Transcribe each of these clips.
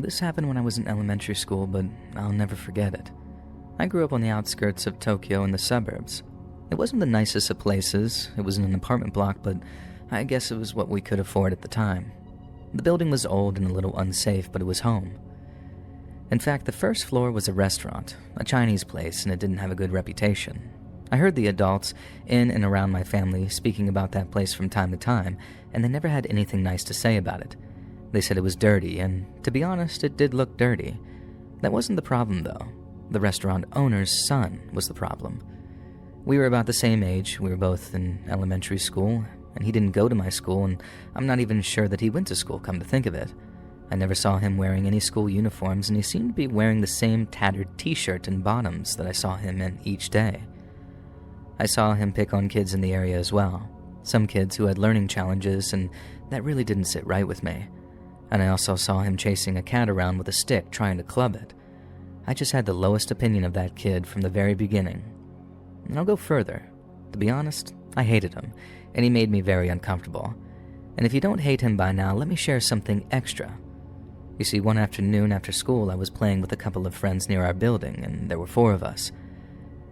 This happened when I was in elementary school, but I'll never forget it. I grew up on the outskirts of Tokyo in the suburbs. It wasn't the nicest of places, it was in an apartment block, but I guess it was what we could afford at the time. The building was old and a little unsafe, but it was home. In fact, the first floor was a restaurant, a Chinese place, and it didn't have a good reputation. I heard the adults in and around my family speaking about that place from time to time, and they never had anything nice to say about it. They said it was dirty, and to be honest, it did look dirty. That wasn't the problem, though. The restaurant owner's son was the problem. We were about the same age, we were both in elementary school, and he didn't go to my school, and I'm not even sure that he went to school, come to think of it. I never saw him wearing any school uniforms, and he seemed to be wearing the same tattered t-shirt and bottoms that I saw him in each day. I saw him pick on kids in the area as well, some kids who had learning challenges, and that really didn't sit right with me. And I also saw him chasing a cat around with a stick trying to club it. I just had the lowest opinion of that kid from the very beginning. And I'll go further. To be honest, I hated him, and he made me very uncomfortable. And if you don't hate him by now, let me share something extra. You see, one afternoon after school, I was playing with a couple of friends near our building, and there were 4 of us.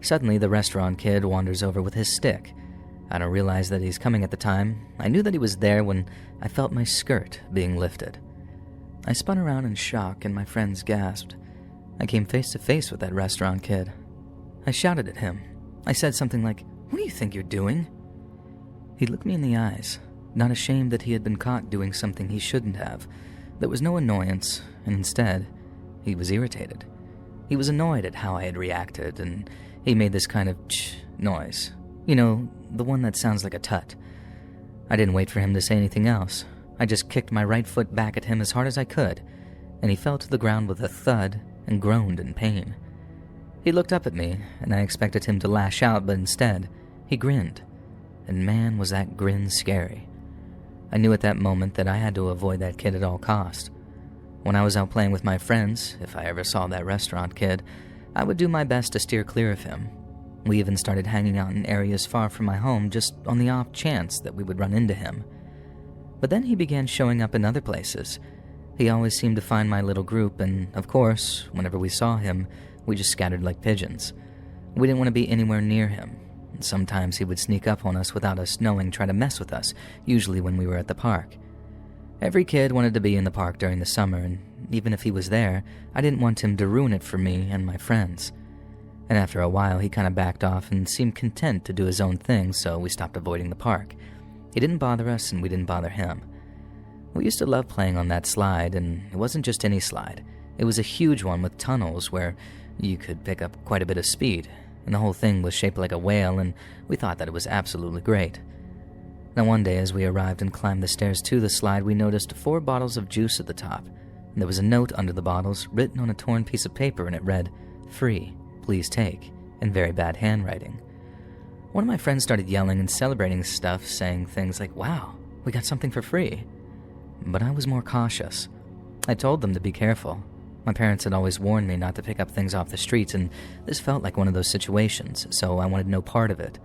Suddenly, the restaurant kid wanders over with his stick. I don't realize that he's coming at the time. I knew that he was there when I felt my skirt being lifted. I spun around in shock, and my friends gasped. I came face to face with that restaurant kid. I shouted at him. I said something like, "What do you think you're doing?" He looked me in the eyes, not ashamed that he had been caught doing something he shouldn't have. There was no annoyance, and instead, he was irritated. He was annoyed at how I had reacted, and he made this kind of ch noise. You know, the one that sounds like a tut. I didn't wait for him to say anything else. I just kicked my right foot back at him as hard as I could, and he fell to the ground with a thud and groaned in pain. He looked up at me, and I expected him to lash out, but instead, he grinned. And man, was that grin scary. I knew at that moment that I had to avoid that kid at all cost. When I was out playing with my friends, if I ever saw that restaurant kid, I would do my best to steer clear of him. We even started hanging out in areas far from my home just on the off chance that we would run into him. But then he began showing up in other places. He always seemed to find my little group, and of course, whenever we saw him, we just scattered like pigeons. We didn't want to be anywhere near him. And sometimes he would sneak up on us without us knowing, try to mess with us, usually when we were at the park. Every kid wanted to be in the park during the summer, and even if he was there, I didn't want him to ruin it for me and my friends. And after a while, he kind of backed off and seemed content to do his own thing, so we stopped avoiding the park. He didn't bother us, and we didn't bother him. We used to love playing on that slide, and it wasn't just any slide. It was a huge one with tunnels where you could pick up quite a bit of speed, and the whole thing was shaped like a whale, and we thought that it was absolutely great. Now one day, as we arrived and climbed the stairs to the slide, we noticed 4 bottles of juice at the top, and there was a note under the bottles written on a torn piece of paper, and it read, "Free, please take," in very bad handwriting. One of my friends started yelling and celebrating stuff, saying things like, "Wow, we got something for free." But I was more cautious. I told them to be careful. My parents had always warned me not to pick up things off the streets, and this felt like one of those situations, so I wanted no part of it.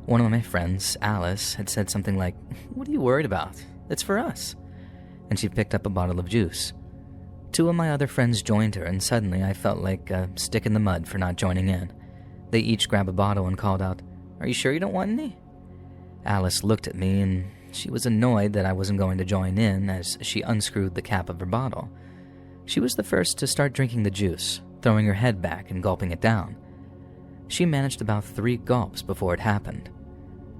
One of my friends, Alice, had said something like, "What are you worried about? It's for us." And she picked up a bottle of juice. 2 of my other friends joined her, and suddenly I felt like a stick in the mud for not joining in. They each grabbed a bottle and called out, "Are you sure you don't want any?" Alice looked at me, and she was annoyed that I wasn't going to join in as she unscrewed the cap of her bottle. She was the first to start drinking the juice, throwing her head back and gulping it down. She managed about 3 gulps before it happened.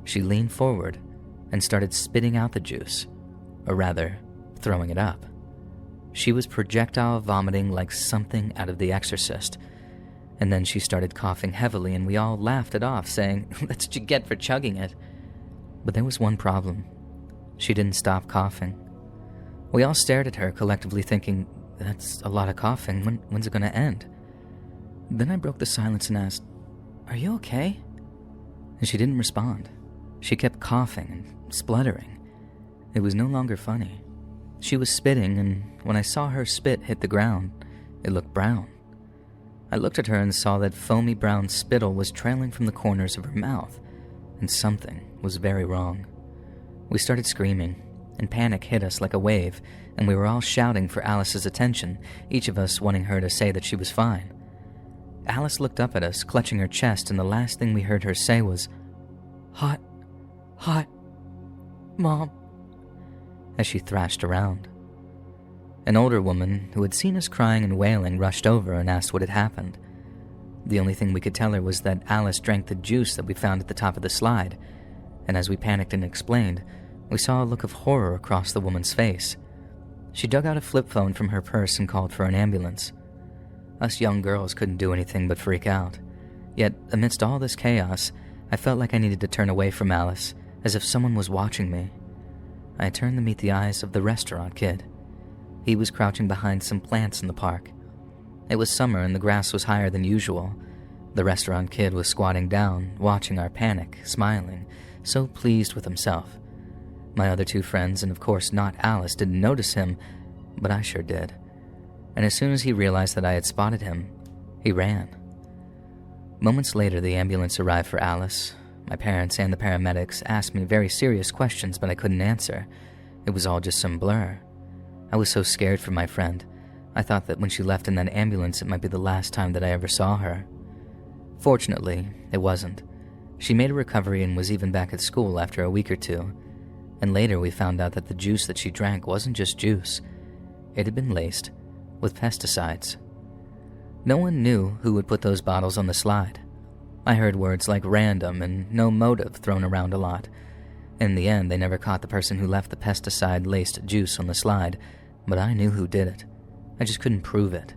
She leaned forward and started spitting out the juice, or rather, throwing it up. She was projectile vomiting like something out of The Exorcist. And then she started coughing heavily, and we all laughed it off, saying, "That's what you get for chugging it." But there was one problem. She didn't stop coughing. We all stared at her, collectively thinking, "That's a lot of coughing. When's it going to end?" Then I broke the silence and asked, "Are you okay?" And she didn't respond. She kept coughing and spluttering. It was no longer funny. She was spitting, and when I saw her spit hit the ground, it looked brown. I looked at her and saw that foamy brown spittle was trailing from the corners of her mouth, and something was very wrong. We started screaming. and panic hit us like a wave, and we were all shouting for Alice's attention, each of us wanting her to say that she was fine. Alice looked up at us, clutching her chest, and the last thing we heard her say was, "Hot, hot, Mom," as she thrashed around. An older woman who had seen us crying and wailing rushed over and asked what had happened. The only thing we could tell her was that Alice drank the juice that we found at the top of the slide, and as we panicked and explained, we saw a look of horror across the woman's face. She dug out a flip phone from her purse and called for an ambulance. Us young girls couldn't do anything but freak out. Yet, amidst all this chaos, I felt like I needed to turn away from Alice, as if someone was watching me. I turned to meet the eyes of the restaurant kid. He was crouching behind some plants in the park. It was summer and the grass was higher than usual. The restaurant kid was squatting down, watching our panic, smiling, so pleased with himself. My other two friends, and of course not Alice, didn't notice him, but I sure did. And as soon as he realized that I had spotted him, he ran. Moments later, the ambulance arrived for Alice. My parents and the paramedics asked me very serious questions, but I couldn't answer. It was all just some blur. I was so scared for my friend. I thought that when she left in that ambulance, it might be the last time that I ever saw her. Fortunately, it wasn't. She made a recovery and was even back at school after a week or two. And later we found out that the juice that she drank wasn't just juice. It had been laced with pesticides. No one knew who would put those bottles on the slide. I heard words like random and no motive thrown around a lot. In the end, they never caught the person who left the pesticide-laced juice on the slide, but I knew who did it. I just couldn't prove it.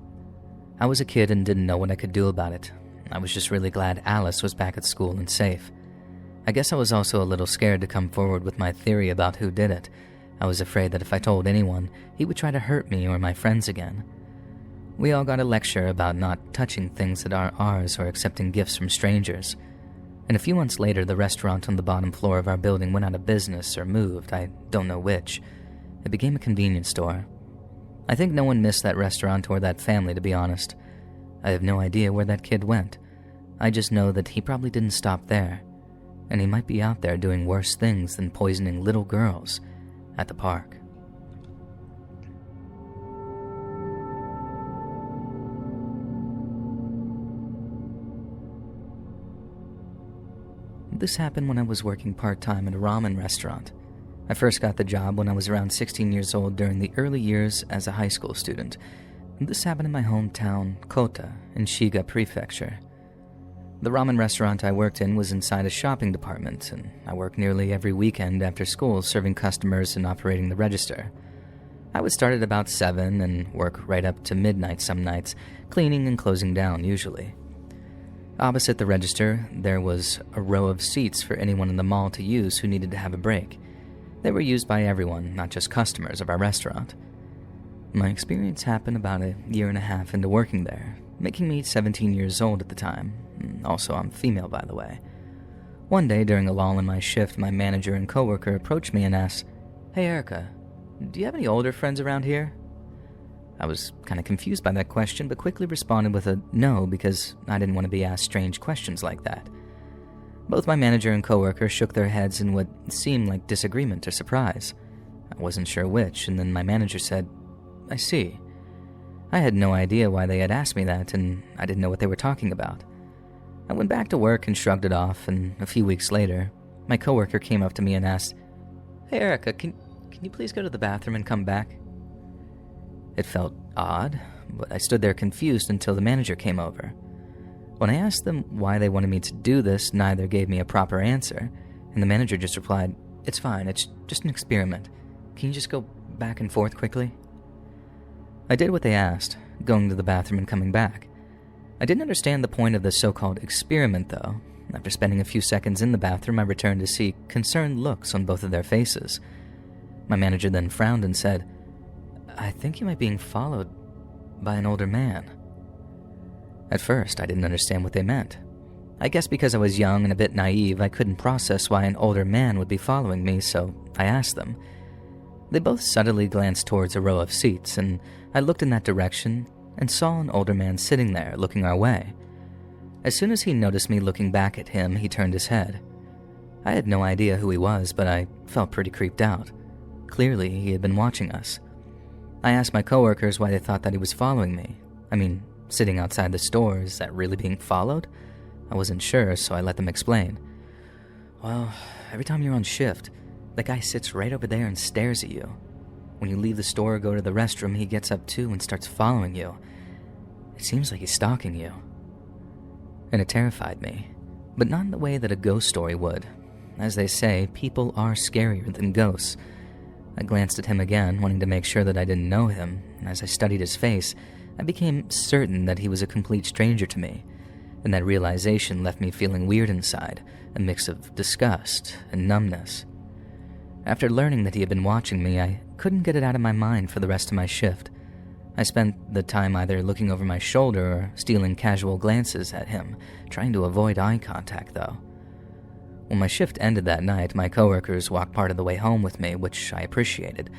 I was a kid and didn't know what I could do about it. I was just really glad Alice was back at school and safe. I guess I was also a little scared to come forward with my theory about who did it. I was afraid that if I told anyone, he would try to hurt me or my friends again. We all got a lecture about not touching things that aren't ours or accepting gifts from strangers. And a few months later, the restaurant on the bottom floor of our building went out of business or moved, I don't know which. It became a convenience store. I think no one missed that restaurant or that family, to be honest. I have no idea where that kid went. I just know that he probably didn't stop there, and he might be out there doing worse things than poisoning little girls at the park. This happened when I was working part-time at a ramen restaurant. I first got the job when I was around 16 years old during the early years as a high school student. This happened in my hometown, Kota, in Shiga Prefecture. The ramen restaurant I worked in was inside a shopping department, and I worked nearly every weekend after school serving customers and operating the register. I would start at about 7 and work right up to midnight some nights, cleaning and closing down usually. Opposite the register, there was a row of seats for anyone in the mall to use who needed to have a break. They were used by everyone, not just customers of our restaurant. My experience happened about a year and a half into working there, making me 17 years old at the time. Also, I'm female, by the way. One day during a lull in my shift, my manager and coworker approached me and asked, "Hey Erica, do you have any older friends around here?" I was kind of confused by that question, but quickly responded with a no because I didn't want to be asked strange questions like that. Both my manager and coworker shook their heads in what seemed like disagreement or surprise. I wasn't sure which, and then my manager said, "I see." I had no idea why they had asked me that, and I didn't know what they were talking about. I went back to work and shrugged it off, and a few weeks later, my coworker came up to me and asked, "Hey Erica, can you please go to the bathroom and come back?" It felt odd, but I stood there confused until the manager came over. When I asked them why they wanted me to do this, neither gave me a proper answer, and the manager just replied, "It's fine, it's just an experiment. Can you just go back and forth quickly?" I did what they asked, going to the bathroom and coming back. I didn't understand the point of the so-called experiment, though. After spending a few seconds in the bathroom, I returned to see concerned looks on both of their faces. My manager then frowned and said, "I think you might be being followed by an older man." At first, I didn't understand what they meant. I guess because I was young and a bit naive, I couldn't process why an older man would be following me, so I asked them. They both subtly glanced towards a row of seats, and I looked in that direction and saw an older man sitting there looking our way. As soon as he noticed me looking back at him, he turned his head. I had no idea who he was, but I felt pretty creeped out. Clearly, he had been watching us. I asked my coworkers why they thought that he was following me. I mean, sitting outside the store, is that really being followed? I wasn't sure, so I let them explain. Well, every time you're on shift, the guy sits right over there and stares at you. When you leave the store or go to the restroom, he gets up too and starts following you. It seems like he's stalking you. And it terrified me, but not in the way that a ghost story would. As they say, people are scarier than ghosts. I glanced at him again, wanting to make sure that I didn't know him, and as I studied his face, I became certain that he was a complete stranger to me, and that realization left me feeling weird inside, a mix of disgust and numbness. After learning that he had been watching me, I couldn't get it out of my mind for the rest of my shift. I spent the time either looking over my shoulder or stealing casual glances at him, trying to avoid eye contact, though. When my shift ended that night, my coworkers walked part of the way home with me, which I appreciated.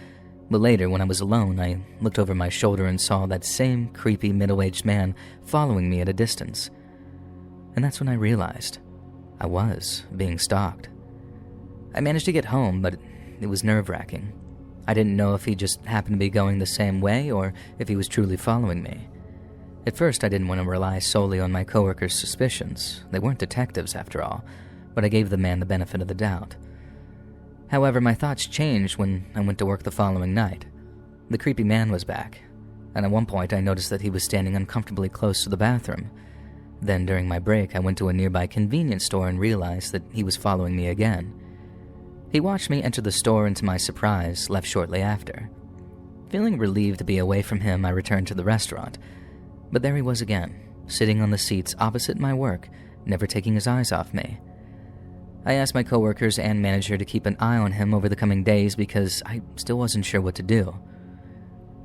But later, when I was alone, I looked over my shoulder and saw that same creepy middle-aged man following me at a distance. And that's when I realized I was being stalked. I managed to get home, but it was nerve-wracking. I didn't know if he just happened to be going the same way or if he was truly following me. At first, I didn't want to rely solely on my coworkers' suspicions. They weren't detectives, after all, but I gave the man the benefit of the doubt. However, my thoughts changed when I went to work the following night. The creepy man was back, and at one point I noticed that he was standing uncomfortably close to the bathroom. Then, during my break, I went to a nearby convenience store and realized that he was following me again. He watched me enter the store and, to my surprise, left shortly after. Feeling relieved to be away from him, I returned to the restaurant. But there he was again, sitting on the seats opposite my work, never taking his eyes off me. I asked my coworkers and manager to keep an eye on him over the coming days because I still wasn't sure what to do.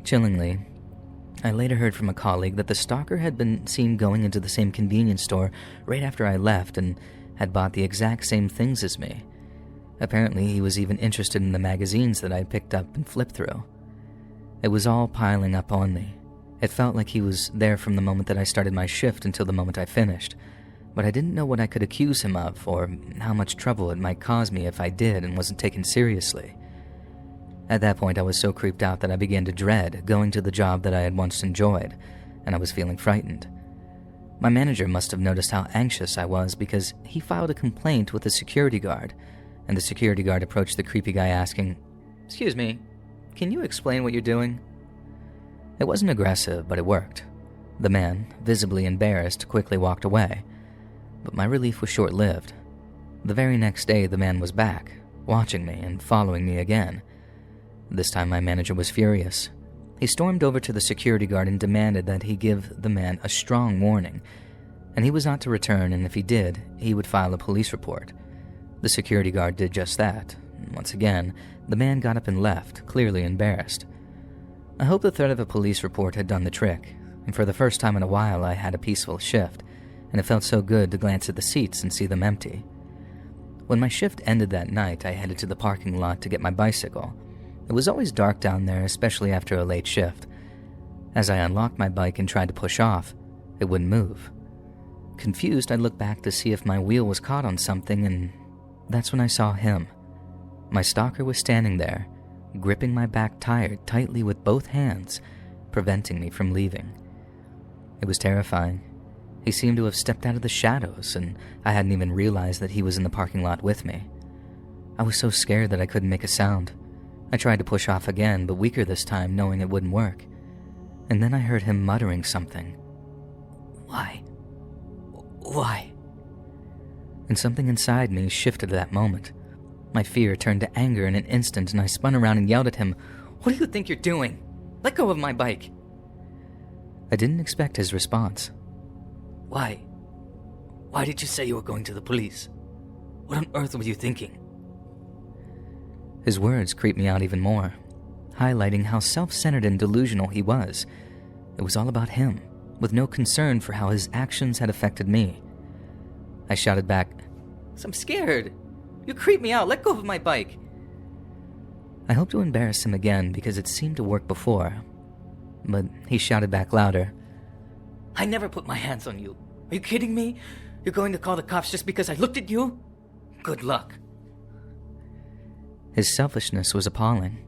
Chillingly, I later heard from a colleague that the stalker had been seen going into the same convenience store right after I left and had bought the exact same things as me. Apparently, he was even interested in the magazines that I picked up and flipped through. It was all piling up on me. It felt like he was there from the moment that I started my shift until the moment I finished, but I didn't know what I could accuse him of or how much trouble it might cause me if I did and wasn't taken seriously. At that point, I was so creeped out that I began to dread going to the job that I had once enjoyed, and I was feeling frightened. My manager must have noticed how anxious I was because he filed a complaint with the security guard, and the security guard approached the creepy guy asking, "Excuse me, can you explain what you're doing?" It wasn't aggressive, but it worked. The man, visibly embarrassed, quickly walked away. But my relief was short-lived. The very next day, the man was back, watching me and following me again. This time, my manager was furious. He stormed over to the security guard and demanded that he give the man a strong warning, and he was not to return, and if he did, he would file a police report. The security guard did just that. Once again, the man got up and left, clearly embarrassed. I hope the threat of a police report had done the trick, and for the first time in a while, I had a peaceful shift, and it felt so good to glance at the seats and see them empty. When my shift ended that night, I headed to the parking lot to get my bicycle. It was always dark down there, especially after a late shift. As I unlocked my bike and tried to push off, it wouldn't move. Confused, I looked back to see if my wheel was caught on something, and that's when I saw him. My stalker was standing there, gripping my back tire tightly with both hands, preventing me from leaving. It was terrifying. He seemed to have stepped out of the shadows, and I hadn't even realized that he was in the parking lot with me. I was so scared that I couldn't make a sound. I tried to push off again, but weaker this time, knowing it wouldn't work. And then I heard him muttering something. Why? And something inside me shifted at that moment. My fear turned to anger in an instant, and I spun around and yelled at him, "What do you think you're doing? Let go of my bike!" I didn't expect his response. Why? Why did you say you were going to the police? What on earth were you thinking? His words creeped me out even more, highlighting how self-centered and delusional he was. It was all about him, with no concern for how his actions had affected me. I shouted back, "I'm scared. You creep me out. Let go of my bike." I hoped to embarrass him again because it seemed to work before, but he shouted back louder, "I never put my hands on you. Are you kidding me? You're going to call the cops just because I looked at you? Good luck." His selfishness was appalling.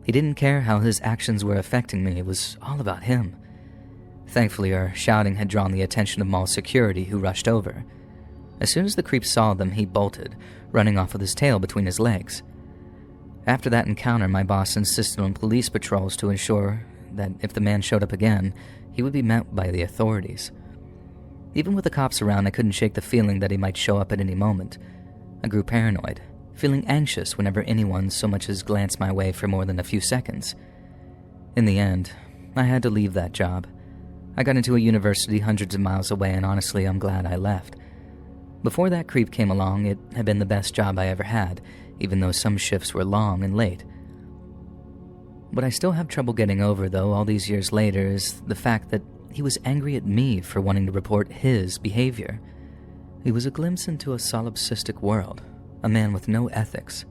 He didn't care how his actions were affecting me. It was all about him. Thankfully, our shouting had drawn the attention of mall security, who rushed over. As soon as the creep saw them, he bolted, running off with his tail between his legs. After that encounter, my boss insisted on police patrols to ensure that if the man showed up again, he would be met by the authorities. Even with the cops around, I couldn't shake the feeling that he might show up at any moment. I grew paranoid, feeling anxious whenever anyone so much as glanced my way for more than a few seconds. In the end, I had to leave that job. I got into a university hundreds of miles away, and honestly, I'm glad I left. Before that creep came along, it had been the best job I ever had, even though some shifts were long and late. What I still have trouble getting over, though, all these years later, is the fact that he was angry at me for wanting to report his behavior. He was a glimpse into a solipsistic world, a man with no ethics.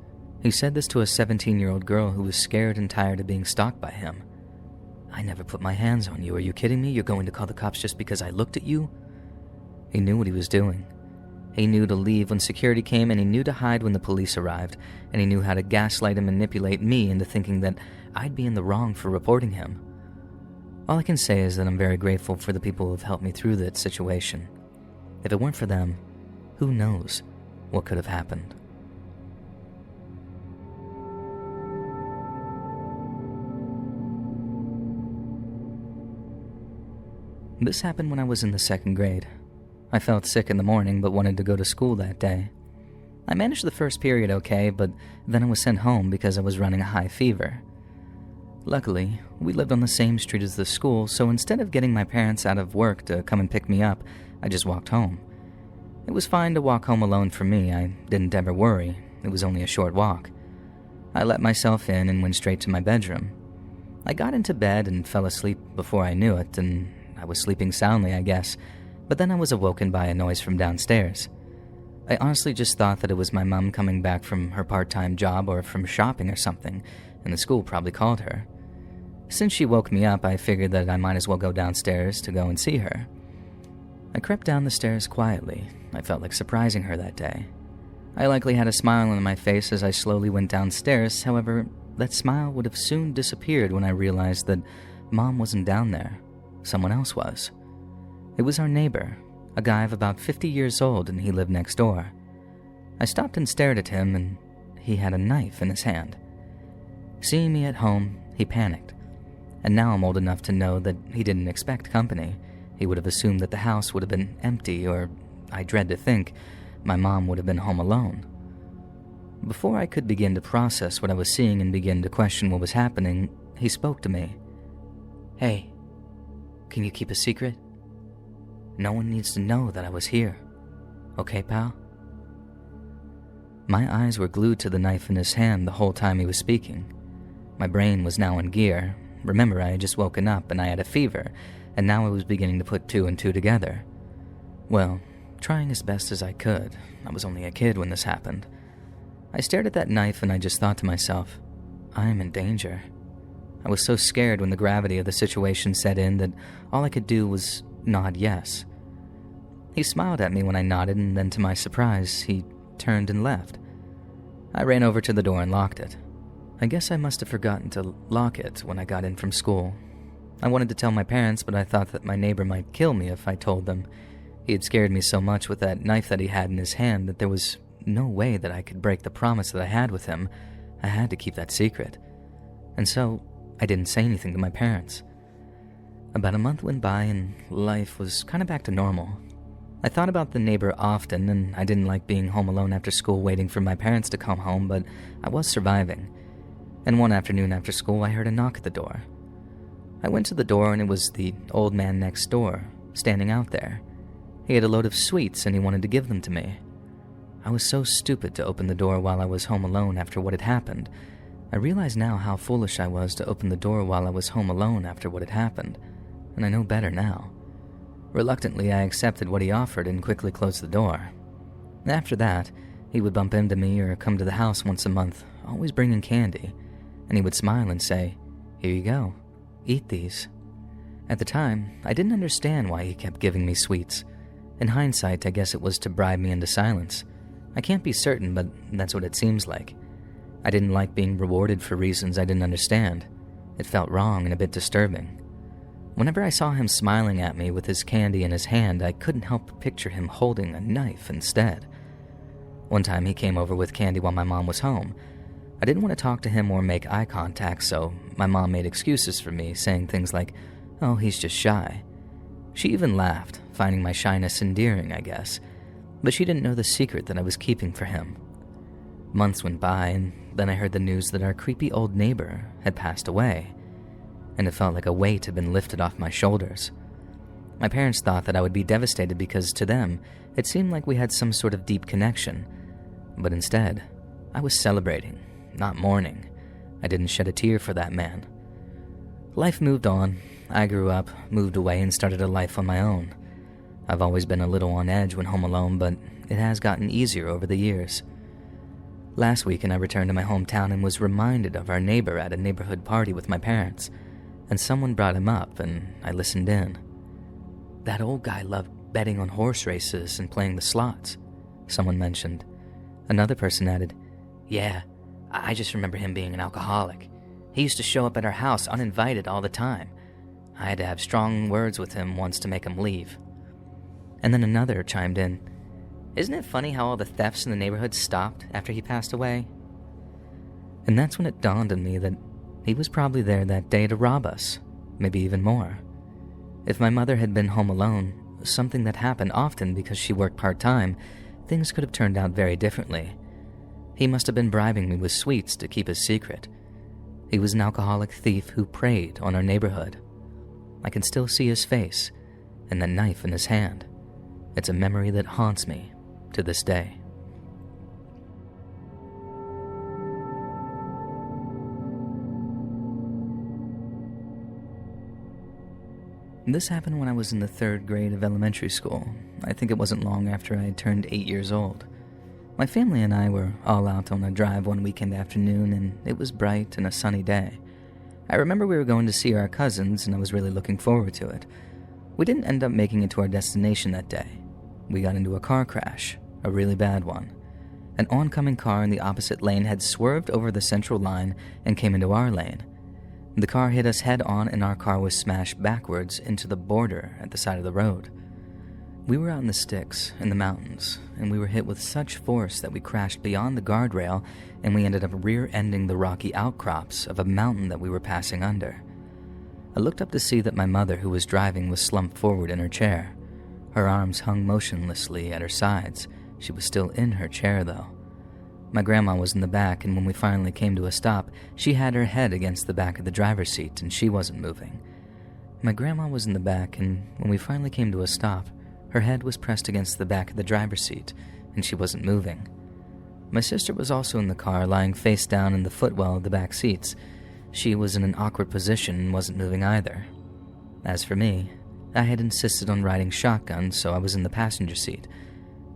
He said this to a 17-year-old girl who was scared and tired of being stalked by him. "I never put my hands on you. Are you kidding me? You're going to call the cops just because I looked at you?" He knew what he was doing. He knew to leave when security came, and he knew to hide when the police arrived, and he knew how to gaslight and manipulate me into thinking that I'd be in the wrong for reporting him. All I can say is that I'm very grateful for the people who have helped me through that situation. If it weren't for them, who knows what could have happened. This happened when I was in the 2nd grade. I felt sick in the morning but wanted to go to school that day. I managed the first period okay, but then I was sent home because I was running a high fever. Luckily, we lived on the same street as the school, so instead of getting my parents out of work to come and pick me up, I just walked home. It was fine to walk home alone for me. I didn't ever worry. It was only a short walk. I let myself in and went straight to my bedroom. I got into bed and fell asleep before I knew it, and I was sleeping soundly, I guess, but then I was awoken by a noise from downstairs. I honestly just thought that it was my mom coming back from her part-time job or from shopping or something, and the school probably called her. Since she woke me up, I figured that I might as well go downstairs to go and see her. I crept down the stairs quietly. I felt like surprising her that day. I likely had a smile on my face as I slowly went downstairs. However, that smile would have soon disappeared when I realized that Mom wasn't down there. Someone else was. It was our neighbor, a guy of about 50 years old, and he lived next door. I stopped and stared at him, and he had a knife in his hand. Seeing me at home, he panicked. And now I'm old enough to know that he didn't expect company. He would have assumed that the house would have been empty, or, I dread to think, my mom would have been home alone. Before I could begin to process what I was seeing and begin to question what was happening, he spoke to me. "Hey, can you keep a secret? No one needs to know that I was here. Okay, pal?" My eyes were glued to the knife in his hand the whole time he was speaking. My brain was now in gear. Remember, I had just woken up and I had a fever, and now I was beginning to put two and two together. Well, trying as best as I could. I was only a kid when this happened. I stared at that knife and I just thought to myself, I am in danger. I was so scared when the gravity of the situation set in that all I could do was nod yes. He smiled at me when I nodded, and then to my surprise, he turned and left. I ran over to the door and locked it. I guess I must have forgotten to lock it when I got in from school. I wanted to tell my parents, but I thought that my neighbor might kill me if I told them. He had scared me so much with that knife that he had in his hand that there was no way that I could break the promise that I had with him. I had to keep that secret. And so, I didn't say anything to my parents. About a month went by and life was kind of back to normal. I thought about the neighbor often, and I didn't like being home alone after school waiting for my parents to come home, but I was surviving. And one afternoon after school, I heard a knock at the door. I went to the door and it was the old man next door, standing out there. He had a load of sweets and he wanted to give them to me. I was so stupid to open the door while I was home alone after what had happened. I realize now how foolish I was to open the door while I was home alone after what had happened, and I know better now. Reluctantly, I accepted what he offered and quickly closed the door. After that, he would bump into me or come to the house once a month, always bringing candy, and he would smile and say, "Here you go, eat these." At the time, I didn't understand why he kept giving me sweets. In hindsight, I guess it was to bribe me into silence. I can't be certain, but that's what it seems like. I didn't like being rewarded for reasons I didn't understand. It felt wrong and a bit disturbing. Whenever I saw him smiling at me with his candy in his hand, I couldn't help but picture him holding a knife instead. One time he came over with candy while my mom was home. I didn't want to talk to him or make eye contact, so my mom made excuses for me, saying things like, "Oh, he's just shy." She even laughed, finding my shyness endearing, I guess, but she didn't know the secret that I was keeping for him. Months went by, and then I heard the news that our creepy old neighbor had passed away, and it felt like a weight had been lifted off my shoulders. My parents thought that I would be devastated because, to them, it seemed like we had some sort of deep connection, but instead, I was celebrating, not mourning. I didn't shed a tear for that man. Life moved on. I grew up, moved away, and started a life on my own. I've always been a little on edge when home alone, but it has gotten easier over the years. Last weekend, I returned to my hometown and was reminded of our neighbor at a neighborhood party with my parents, and someone brought him up, and I listened in. "That old guy loved betting on horse races and playing the slots," someone mentioned. Another person added, "Yeah, I just remember him being an alcoholic. He used to show up at our house uninvited all the time. I had to have strong words with him once to make him leave." And then another chimed in, "Isn't it funny how all the thefts in the neighborhood stopped after he passed away?" And that's when it dawned on me that he was probably there that day to rob us, maybe even more. If my mother had been home alone, something that happened often because she worked part-time, things could have turned out very differently. He must have been bribing me with sweets to keep his secret. He was an alcoholic thief who preyed on our neighborhood. I can still see his face and that knife in his hand. It's a memory that haunts me to this day. This happened when I was in the 3rd grade of elementary school. I think it wasn't long after I had turned 8 years old. My family and I were all out on a drive one weekend afternoon, and it was bright and a sunny day. I remember we were going to see our cousins, and I was really looking forward to it. We didn't end up making it to our destination that day. We got into a car crash, a really bad one. An oncoming car in the opposite lane had swerved over the central line and came into our lane. The car hit us head-on, and our car was smashed backwards into the border at the side of the road. We were out in the sticks, in the mountains, and we were hit with such force that we crashed beyond the guardrail, and we ended up rear-ending the rocky outcrops of a mountain that we were passing under. I looked up to see that my mother, who was driving, was slumped forward in her chair. Her arms hung motionlessly at her sides. She was still in her chair, though. My grandma was in the back, and when we finally came to a stop, she had her head against the back of the driver's seat, and she wasn't moving. My grandma was in the back, and when we finally came to a stop, her head was pressed against the back of the driver's seat, and she wasn't moving. My sister was also in the car, lying face down in the footwell of the back seats. She was in an awkward position and wasn't moving either. As for me, I had insisted on riding shotgun, so I was in the passenger seat.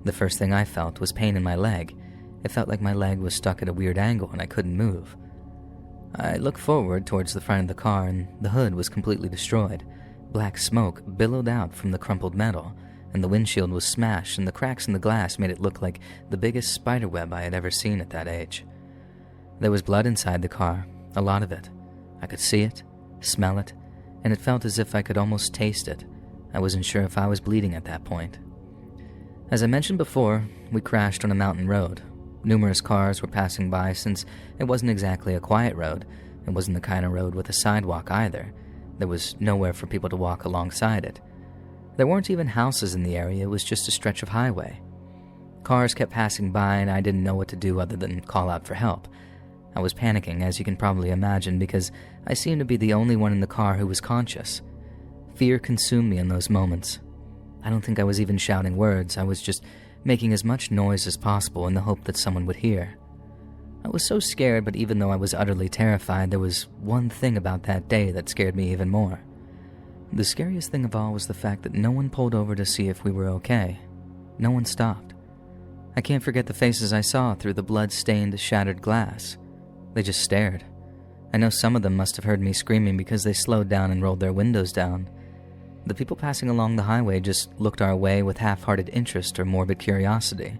The first thing I felt was pain in my leg. It felt like my leg was stuck at a weird angle and I couldn't move. I looked forward towards the front of the car, and the hood was completely destroyed. Black smoke billowed out from the crumpled metal, and the windshield was smashed, and the cracks in the glass made it look like the biggest spiderweb I had ever seen at that age. There was blood inside the car, a lot of it. I could see it, smell it, and it felt as if I could almost taste it. I wasn't sure if I was bleeding at that point. As I mentioned before, we crashed on a mountain road. Numerous cars were passing by since it wasn't exactly a quiet road. It wasn't the kind of road with a sidewalk either. There was nowhere for people to walk alongside it. There weren't even houses in the area, it was just a stretch of highway. Cars kept passing by, and I didn't know what to do other than call out for help. I was panicking, as you can probably imagine, because I seemed to be the only one in the car who was conscious. Fear consumed me in those moments. I don't think I was even shouting words, I was just making as much noise as possible in the hope that someone would hear. I was so scared, but even though I was utterly terrified, there was one thing about that day that scared me even more. The scariest thing of all was the fact that no one pulled over to see if we were okay. No one stopped. I can't forget the faces I saw through the blood-stained, shattered glass. They just stared. I know some of them must have heard me screaming because they slowed down and rolled their windows down. The people passing along the highway just looked our way with half-hearted interest or morbid curiosity.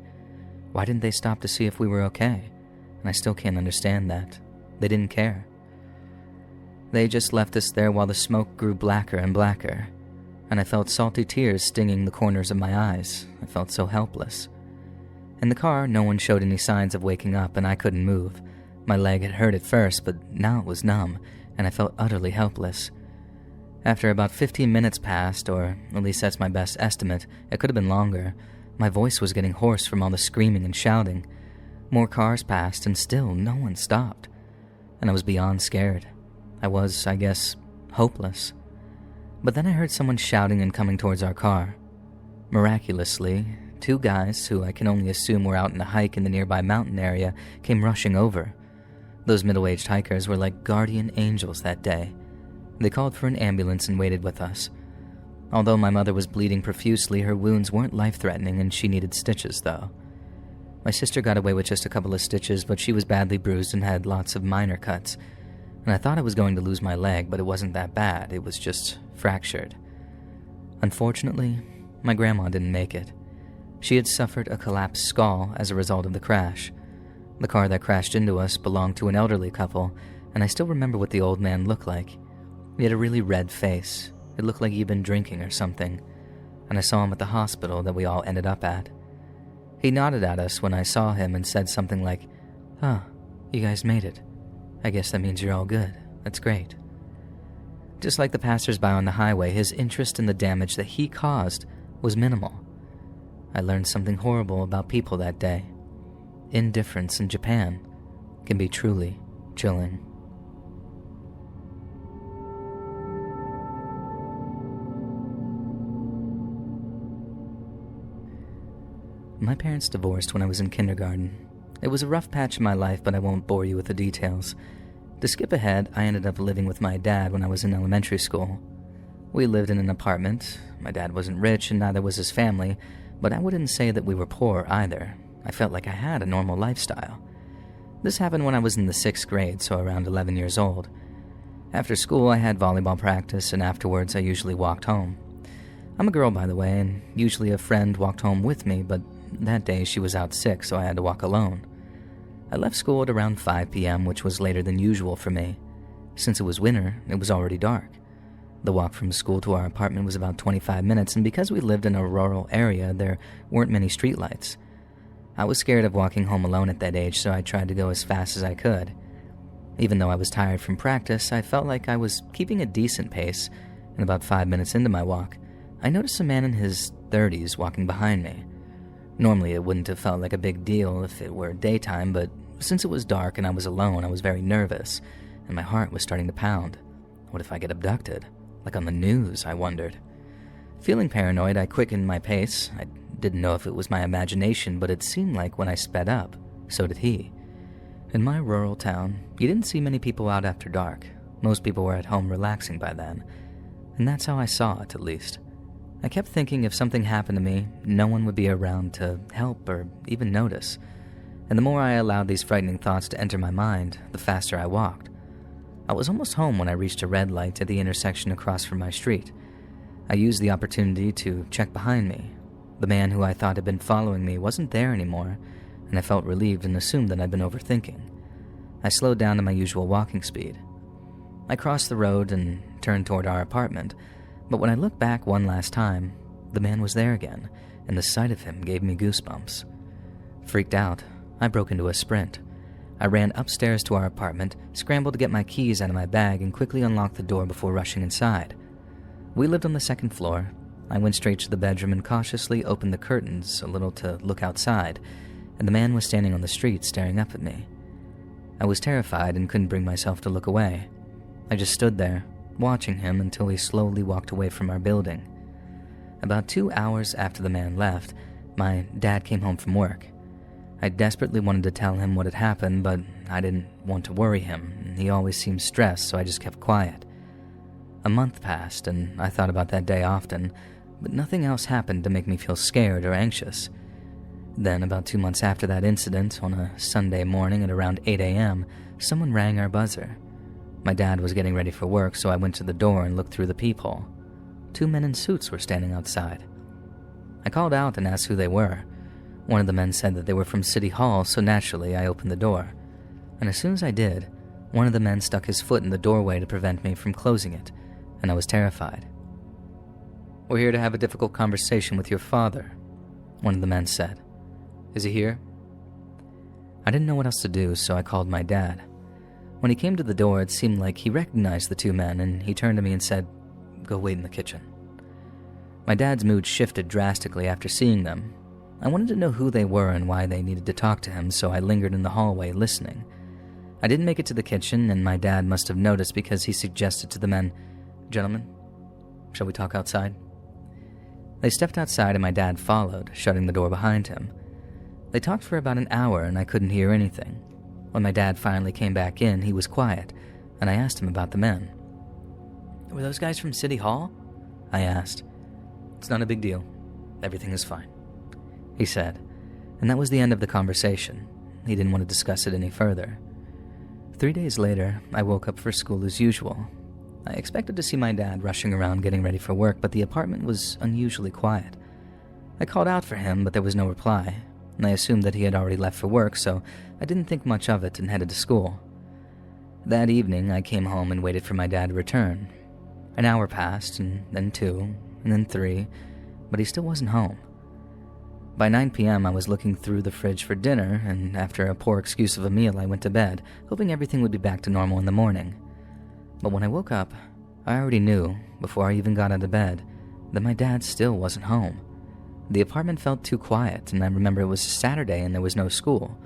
Why didn't they stop to see if we were okay? and I still can't understand that. They didn't care. They just left us there while the smoke grew blacker and blacker, and I felt salty tears stinging the corners of my eyes. I felt so helpless. In the car, no one showed any signs of waking up, and I couldn't move. My leg had hurt at first, but now it was numb, and I felt utterly helpless. After about 15 minutes passed, or at least that's my best estimate, it could have been longer, my voice was getting hoarse from all the screaming and shouting. More cars passed, and still no one stopped. And I was beyond scared. I was, I guess, hopeless. But then I heard someone shouting and coming towards our car. Miraculously, two guys, who I can only assume were out on a hike in the nearby mountain area, came rushing over. Those middle-aged hikers were like guardian angels that day. They called for an ambulance and waited with us. Although my mother was bleeding profusely, her wounds weren't life-threatening and she needed stitches, though. My sister got away with just a couple of stitches, but she was badly bruised and had lots of minor cuts. And I thought I was going to lose my leg, but it wasn't that bad. It was just fractured. Unfortunately, my grandma didn't make it. She had suffered a collapsed skull as a result of the crash. The car that crashed into us belonged to an elderly couple, and I still remember what the old man looked like. He had a really red face. It looked like he'd been drinking or something, and I saw him at the hospital that we all ended up at. He nodded at us when I saw him and said something like, "Huh, you guys made it. I guess that means you're all good. That's great." Just like the passersby on the highway, his interest in the damage that he caused was minimal. I learned something horrible about people that day. Indifference in Japan can be truly chilling. My parents divorced when I was in kindergarten. It was a rough patch in my life, but I won't bore you with the details. To skip ahead, I ended up living with my dad when I was in elementary school. We lived in an apartment. My dad wasn't rich and neither was his family, but I wouldn't say that we were poor either. I felt like I had a normal lifestyle. This happened when I was in the 6th grade, so around 11 years old. After school, I had volleyball practice, and afterwards I usually walked home. I'm a girl, by the way, and usually a friend walked home with me, but that day she was out sick, so I had to walk alone. I left school at around 5 p.m., which was later than usual for me. Since it was winter, it was already dark. The walk from school to our apartment was about 25 minutes, and because we lived in a rural area, there weren't many streetlights. I was scared of walking home alone at that age, so I tried to go as fast as I could. Even though I was tired from practice, I felt like I was keeping a decent pace, and about 5 minutes into my walk, I noticed a man in his 30s walking behind me. Normally, it wouldn't have felt like a big deal if it were daytime, but since it was dark and I was alone, I was very nervous, and my heart was starting to pound. What if I get abducted? Like on the news, I wondered. Feeling paranoid, I quickened my pace. I didn't know if it was my imagination, but it seemed like when I sped up, so did he. In my rural town, you didn't see many people out after dark. Most people were at home relaxing by then, and that's how I saw it, at least. I kept thinking if something happened to me, no one would be around to help or even notice. And the more I allowed these frightening thoughts to enter my mind, the faster I walked. I was almost home when I reached a red light at the intersection across from my street. I used the opportunity to check behind me. The man who I thought had been following me wasn't there anymore, and I felt relieved and assumed that I'd been overthinking. I slowed down to my usual walking speed. I crossed the road and turned toward our apartment, but when I looked back one last time, the man was there again, and the sight of him gave me goosebumps. Freaked out, I broke into a sprint. I ran upstairs to our apartment, scrambled to get my keys out of my bag, and quickly unlocked the door before rushing inside. We lived on the 2nd floor. I went straight to the bedroom and cautiously opened the curtains a little to look outside, and the man was standing on the street staring up at me. I was terrified and couldn't bring myself to look away. I just stood there, watching him until he slowly walked away from our building. About 2 hours after the man left, my dad came home from work. I desperately wanted to tell him what had happened, but I didn't want to worry him. He always seemed stressed, so I just kept quiet. A month passed, and I thought about that day often, but nothing else happened to make me feel scared or anxious. Then, about 2 months after that incident, on a Sunday morning at around 8 a.m., someone rang our buzzer. My dad was getting ready for work, so I went to the door and looked through the peephole. 2 men in suits were standing outside. I called out and asked who they were. One of the men said that they were from City Hall, so naturally I opened the door. and as soon as I did, one of the men stuck his foot in the doorway to prevent me from closing it, and I was terrified. "We're here to have a difficult conversation with your father," one of the men said. "Is he here?" I didn't know what else to do, so I called my dad. When he came to the door, it seemed like he recognized the two men, and he turned to me and said, "Go wait in the kitchen." My dad's mood shifted drastically after seeing them. I wanted to know who they were and why they needed to talk to him, so I lingered in the hallway listening. I didn't make it to the kitchen, and my dad must have noticed because he suggested to the men, "Gentlemen, shall we talk outside?" They stepped outside and my dad followed, shutting the door behind him. They talked for about an hour and I couldn't hear anything. When my dad finally came back in, he was quiet, and I asked him about the men. "Were those guys from City Hall?" I asked. "It's not a big deal. Everything is fine," he said, and that was the end of the conversation. He didn't want to discuss it any further. 3 days later, I woke up for school as usual. I expected to see my dad rushing around getting ready for work, but the apartment was unusually quiet. I called out for him, but there was no reply, and I assumed that he had already left for work, so I didn't think much of it and headed to school. That evening, I came home and waited for my dad to return. An hour passed, and then 2, and then 3, but he still wasn't home. By 9 p.m., I was looking through the fridge for dinner, and after a poor excuse of a meal, I went to bed, hoping everything would be back to normal in the morning. But when I woke up, I already knew, before I even got out of bed, that my dad still wasn't home. The apartment felt too quiet, and I remember it was Saturday and there was no school.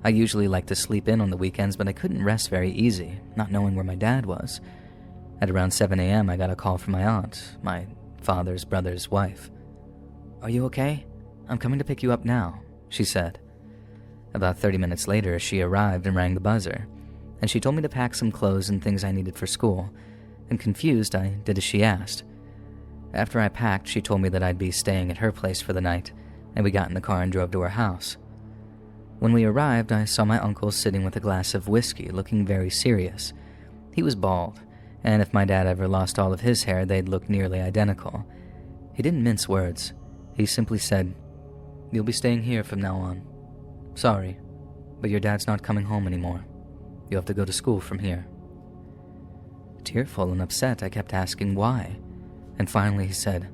I usually like to sleep in on the weekends, but I couldn't rest very easy, not knowing where my dad was. At around 7 a.m., I got a call from my aunt, my father's brother's wife. "Are you okay? I'm coming to pick you up now," she said. About 30 minutes later, she arrived and rang the buzzer, and she told me to pack some clothes and things I needed for school, and confused, I did as she asked. After I packed, she told me that I'd be staying at her place for the night, and we got in the car and drove to her house. When we arrived, I saw my uncle sitting with a glass of whiskey, looking very serious. He was bald, and if my dad ever lost all of his hair, they'd look nearly identical. He didn't mince words. He simply said, "You'll be staying here from now on. Sorry, but your dad's not coming home anymore. You have to go to school from here." Tearful and upset, I kept asking why, and finally he said,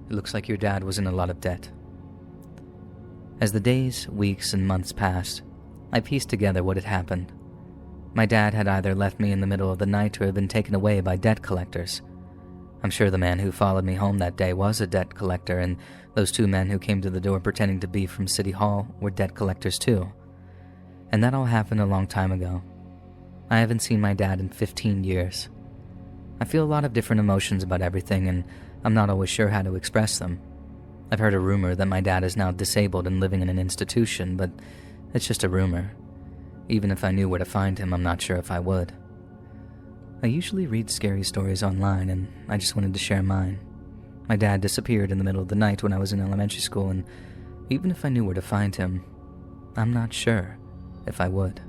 "It looks like your dad was in a lot of debt." As the days, weeks, and months passed, I pieced together what had happened. My dad had either left me in the middle of the night or had been taken away by debt collectors. I'm sure the man who followed me home that day was a debt collector, and those two men who came to the door pretending to be from City Hall were debt collectors too. And that all happened a long time ago. I haven't seen my dad in 15 years. I feel a lot of different emotions about everything, and I'm not always sure how to express them. I've heard a rumor that my dad is now disabled and living in an institution, but it's just a rumor. Even if I knew where to find him, I'm not sure if I would. I usually read scary stories online, and I just wanted to share mine. My dad disappeared in the middle of the night when I was in elementary school, and even if I knew where to find him, I'm not sure if I would.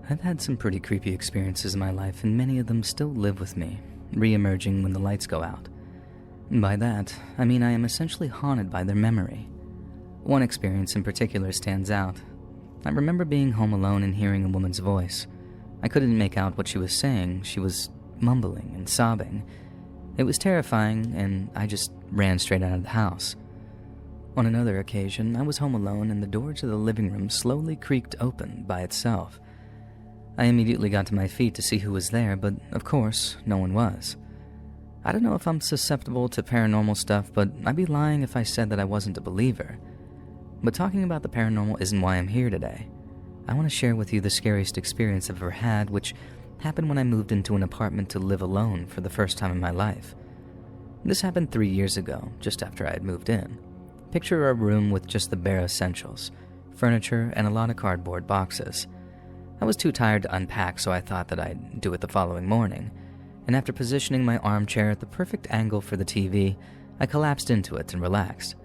I've had some pretty creepy experiences in my life, and many of them still live with me, re-emerging when the lights go out. By that, I mean I am essentially haunted by their memory. One experience in particular stands out. I remember being home alone and hearing a woman's voice. I couldn't make out what she was saying. She was mumbling and sobbing. It was terrifying, and I just ran straight out of the house. On another occasion, I was home alone and the door to the living room slowly creaked open by itself. I immediately got to my feet to see who was there, but of course, no one was. I don't know if I'm susceptible to paranormal stuff, but I'd be lying if I said that I wasn't a believer. But talking about the paranormal isn't why I'm here today. I want to share with you the scariest experience I've ever had, which happened when I moved into an apartment to live alone for the first time in my life. This happened 3 years ago, just after I had moved in. Picture a room with just the bare essentials, furniture, and a lot of cardboard boxes. I was too tired to unpack, so I thought that I'd do it the following morning, and after positioning my armchair at the perfect angle for the TV, I collapsed into it and relaxed.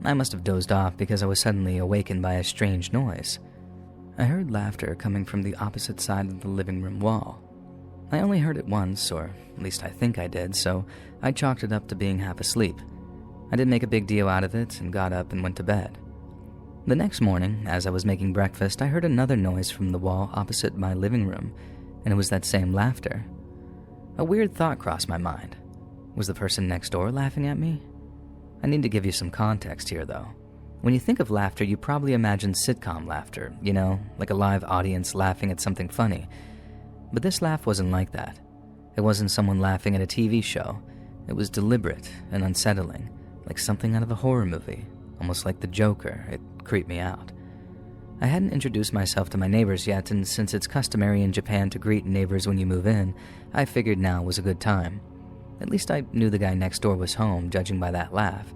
I must have dozed off because I was suddenly awakened by a strange noise. I heard laughter coming from the opposite side of the living room wall. I only heard it once, or at least I think I did, so I chalked it up to being half asleep. I didn't make a big deal out of it and got up and went to bed. The next morning, as I was making breakfast, I heard another noise from the wall opposite my living room, and it was that same laughter. A weird thought crossed my mind. Was the person next door laughing at me? I need to give you some context here, though. When you think of laughter, you probably imagine sitcom laughter, like a live audience laughing at something funny. But this laugh wasn't like that. It wasn't someone laughing at a TV show. It was deliberate and unsettling, like something out of a horror movie, almost like the Joker. It creeped me out. I hadn't introduced myself to my neighbors yet, and since it's customary in Japan to greet neighbors when you move in, I figured now was a good time. At least I knew the guy next door was home, judging by that laugh,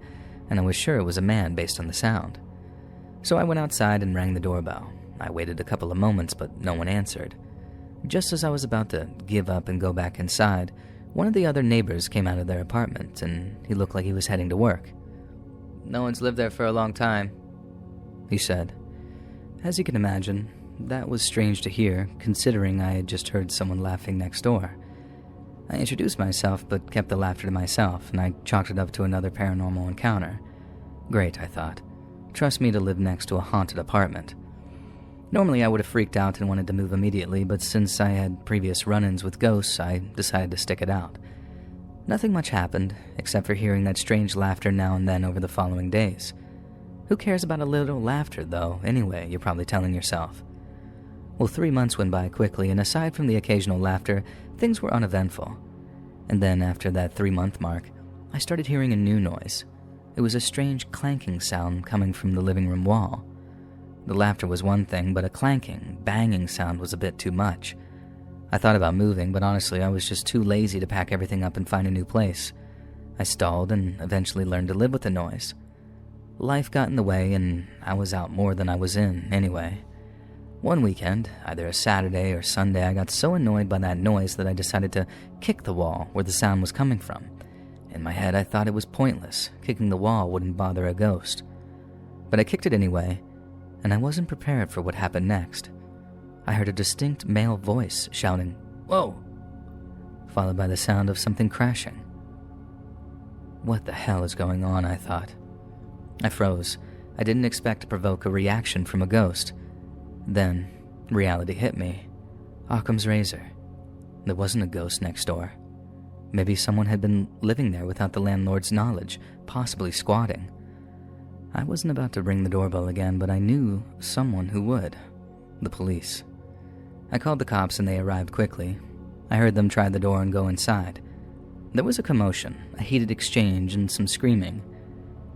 and I was sure it was a man based on the sound. So I went outside and rang the doorbell. I waited a couple of moments, but no one answered. Just as I was about to give up and go back inside, one of the other neighbors came out of their apartment, and he looked like he was heading to work. "No one's lived there for a long time," he said. As you can imagine, that was strange to hear, considering I had just heard someone laughing next door. I introduced myself, but kept the laughter to myself, and I chalked it up to another paranormal encounter. Great, I thought. Trust me to live next to a haunted apartment. Normally I would have freaked out and wanted to move immediately, but since I had previous run-ins with ghosts, I decided to stick it out. Nothing much happened, except for hearing that strange laughter now and then over the following days. Who cares about a little laughter, though, anyway, you're probably telling yourself. Well, 3 months went by quickly, and aside from the occasional laughter, things were uneventful. And then, after that 3-month mark, I started hearing a new noise. It was a strange clanking sound coming from the living room wall. The laughter was one thing, but a clanking, banging sound was a bit too much. I thought about moving, but honestly, I was just too lazy to pack everything up and find a new place. I stalled and eventually learned to live with the noise. Life got in the way, and I was out more than I was in, anyway. One weekend, either a Saturday or Sunday, I got so annoyed by that noise that I decided to kick the wall where the sound was coming from. In my head, I thought it was pointless. Kicking the wall wouldn't bother a ghost. But I kicked it anyway, and I wasn't prepared for what happened next. I heard a distinct male voice shouting, "Whoa!" followed by the sound of something crashing. What the hell is going on, I thought. I froze. I didn't expect to provoke a reaction from a ghost. Then, reality hit me. Occam's razor. There wasn't a ghost next door. Maybe someone had been living there without the landlord's knowledge, possibly squatting. I wasn't about to ring the doorbell again, but I knew someone who would. The police. I called the cops and they arrived quickly. I heard them try the door and go inside. There was a commotion, a heated exchange, and some screaming.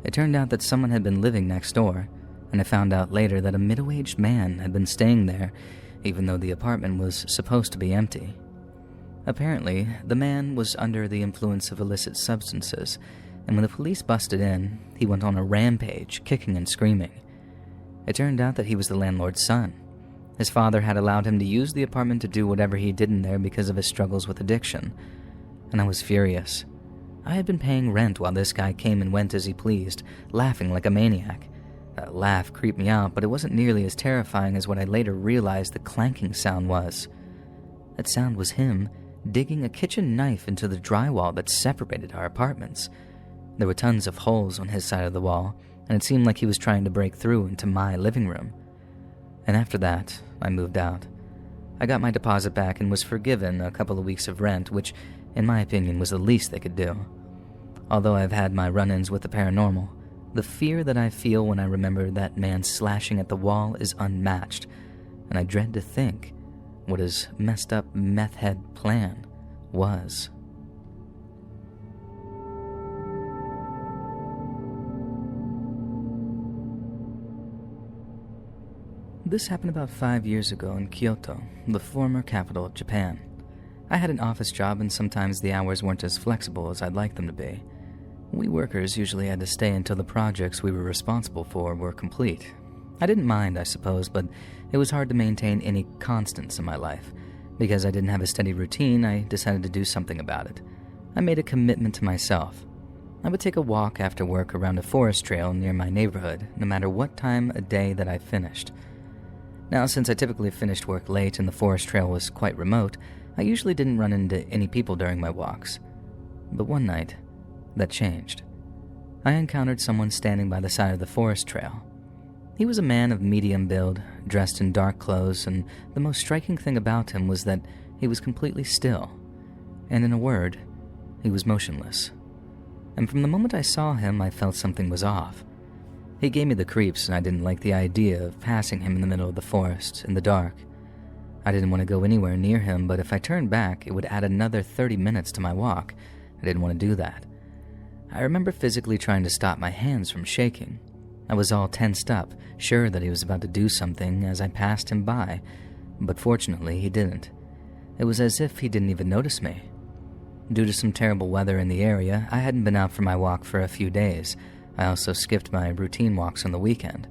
It turned out that someone had been living next door, and I found out later that a middle-aged man had been staying there, even though the apartment was supposed to be empty. Apparently, the man was under the influence of illicit substances, and when the police busted in, he went on a rampage, kicking and screaming. It turned out that he was the landlord's son. His father had allowed him to use the apartment to do whatever he did in there because of his struggles with addiction, and I was furious. I had been paying rent while this guy came and went as he pleased, laughing like a maniac. That laugh creeped me out, but it wasn't nearly as terrifying as what I later realized the clanking sound was. That sound was him digging a kitchen knife into the drywall that separated our apartments. There were tons of holes on his side of the wall, and it seemed like he was trying to break through into my living room. And after that, I moved out. I got my deposit back and was forgiven a couple of weeks of rent, which, in my opinion, was the least they could do. Although I've had my run-ins with the paranormal, the fear that I feel when I remember that man slashing at the wall is unmatched, and I dread to think what his messed up meth head plan was. This happened about 5 years ago in Kyoto, the former capital of Japan. I had an office job and sometimes the hours weren't as flexible as I'd like them to be. We workers usually had to stay until the projects we were responsible for were complete. I didn't mind, I suppose, but it was hard to maintain any constants in my life. Because I didn't have a steady routine, I decided to do something about it. I made a commitment to myself. I would take a walk after work around a forest trail near my neighborhood, no matter what time of day that I finished. Now, since I typically finished work late and the forest trail was quite remote, I usually didn't run into any people during my walks, but one night, that changed. I encountered someone standing by the side of the forest trail. He was a man of medium build, dressed in dark clothes, and the most striking thing about him was that he was completely still, and in a word, he was motionless. And from the moment I saw him, I felt something was off. He gave me the creeps, and I didn't like the idea of passing him in the middle of the forest, in the dark. I didn't want to go anywhere near him, but if I turned back, it would add another 30 minutes to my walk. I didn't want to do that. I remember physically trying to stop my hands from shaking. I was all tensed up, sure that he was about to do something as I passed him by, but fortunately he didn't. It was as if he didn't even notice me. Due to some terrible weather in the area, I hadn't been out for my walk for a few days. I also skipped my routine walks on the weekend.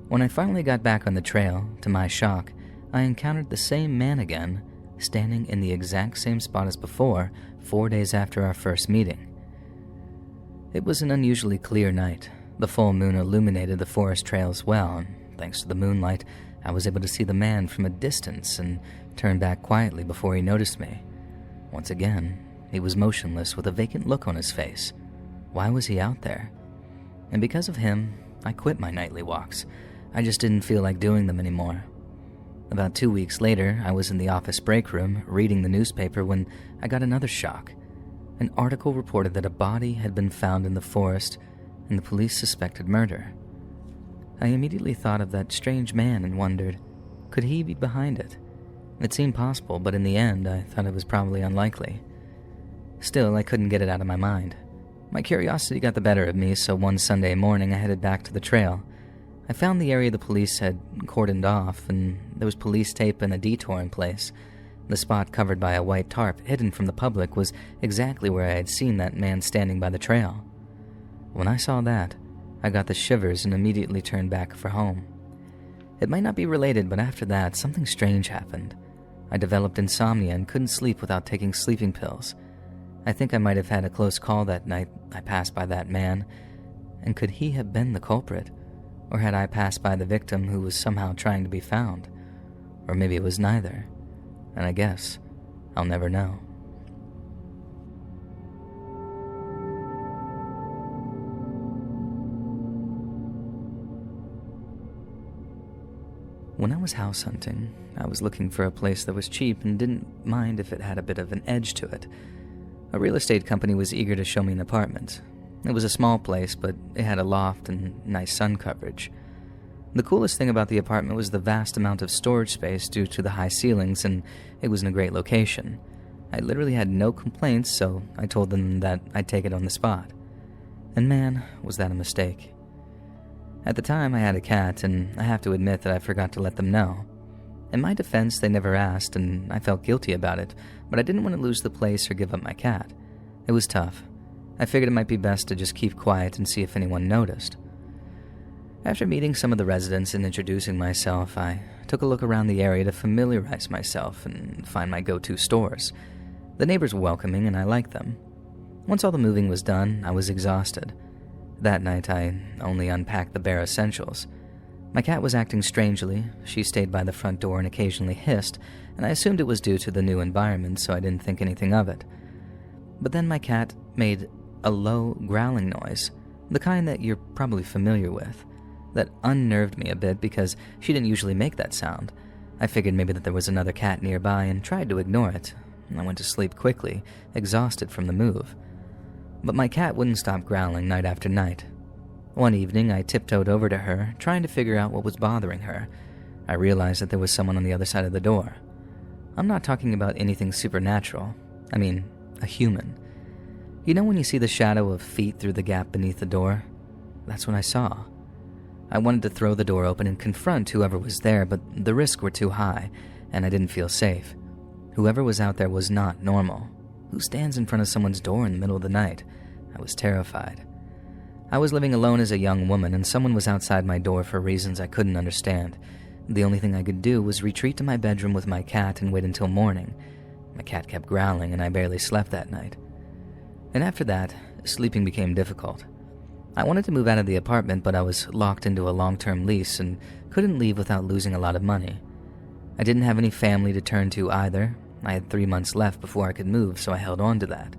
When I finally got back on the trail, to my shock, I encountered the same man again, standing in the exact same spot as before, 4 days after our first meeting. It was an unusually clear night. The full moon illuminated the forest trails well, and thanks to the moonlight, I was able to see the man from a distance and turn back quietly before he noticed me. Once again, he was motionless with a vacant look on his face. Why was he out there? And because of him, I quit my nightly walks. I just didn't feel like doing them anymore. About 2 weeks later, I was in the office break room reading the newspaper when I got another shock. An article reported that a body had been found in the forest and the police suspected murder. I immediately thought of that strange man and wondered, could he be behind it? It seemed possible, but in the end, I thought it was probably unlikely. Still, I couldn't get it out of my mind. My curiosity got the better of me, so one Sunday morning I headed back to the trail. I found the area the police had cordoned off, and there was police tape and a detour in place. The spot covered by a white tarp, hidden from the public, was exactly where I had seen that man standing by the trail. When I saw that, I got the shivers and immediately turned back for home. It might not be related, but after that, something strange happened. I developed insomnia and couldn't sleep without taking sleeping pills. I think I might have had a close call that night I passed by that man, and could he have been the culprit? Or had I passed by the victim who was somehow trying to be found? Or maybe it was neither, and I guess I'll never know. When I was house hunting, I was looking for a place that was cheap and didn't mind if it had a bit of an edge to it. A real estate company was eager to show me an apartment. It was a small place, but it had a loft and nice sun coverage. The coolest thing about the apartment was the vast amount of storage space due to the high ceilings, and it was in a great location. I literally had no complaints, so I told them that I'd take it on the spot. And man, was that a mistake. At the time, I had a cat, and I have to admit that I forgot to let them know. In my defense, they never asked, and I felt guilty about it, but I didn't want to lose the place or give up my cat. It was tough. I figured it might be best to just keep quiet and see if anyone noticed. After meeting some of the residents and introducing myself, I took a look around the area to familiarize myself and find my go-to stores. The neighbors were welcoming, and I liked them. Once all the moving was done, I was exhausted. That night, I only unpacked the bare essentials. My cat was acting strangely. She stayed by the front door and occasionally hissed, and I assumed it was due to the new environment, so I didn't think anything of it. But then my cat made a low, growling noise, the kind that you're probably familiar with. That unnerved me a bit because she didn't usually make that sound. I figured maybe that there was another cat nearby and tried to ignore it. I went to sleep quickly, exhausted from the move. But my cat wouldn't stop growling night after night. One evening, I tiptoed over to her, trying to figure out what was bothering her. I realized that there was someone on the other side of the door. I'm not talking about anything supernatural. I mean, a human. You know when you see the shadow of feet through the gap beneath the door? That's what I saw. I wanted to throw the door open and confront whoever was there, but the risks were too high, and I didn't feel safe. Whoever was out there was not normal. Who stands in front of someone's door in the middle of the night? I was terrified. I was living alone as a young woman, and someone was outside my door for reasons I couldn't understand. The only thing I could do was retreat to my bedroom with my cat and wait until morning. My cat kept growling, and I barely slept that night. And after that, sleeping became difficult. I wanted to move out of the apartment, but I was locked into a long-term lease and couldn't leave without losing a lot of money. I didn't have any family to turn to either, I had 3 months left before I could move, so I held on to that.